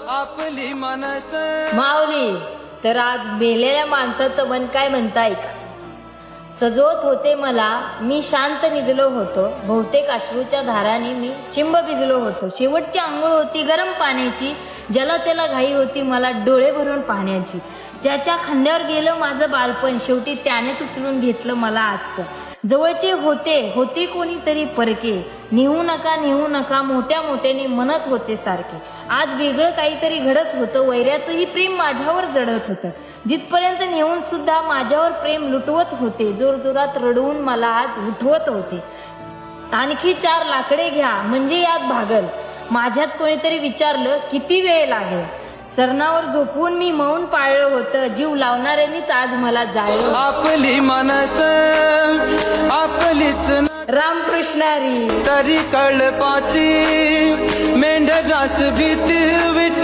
आपली मनस माऊली, तर आज मेलेल्या माणसाचं मन काय म्हणताय का? सजवत होते मला, मी शांत निजलो होतो. बहुतेक अश्रूच्या धाराने मी चिंब भिजलो होतो. शेवटची आंघोळ होती गरम पाण्याची, ज्याला त्याला घाई होती मला डोळे भरून पाहण्याची. त्याच्या खांद्यावर गेलं माझं बालपण, शेवटी त्यानेच उचलून घेतलं मला आजपण. जवळचे होते कोणीतरी परके, नेहू नका मोठ्या मोठ्याने म्हणत होते सारखे. आज वेगळं काहीतरी घडत होतं, वैऱ्याचंही प्रेम माझ्यावर जडत होतं. जिथपर्यंत नेऊन सुद्धा माझ्यावर प्रेम लुटवत होते, जोरजोरात रडवून मला आज उठवत होते. आणखी 4 लाकडे घ्या म्हणजे यात भागल. माझ्यात कोणीतरी विचारलं किती वेळ लागेल. सरणावर झोपून मी मौन पाळलं होतं, जीव लावणाऱ्यांनीच आज मला जाळलं. आपली मनस आपलीच रामकृष्णारी तरी कळपाची मेंढरास भीती विठ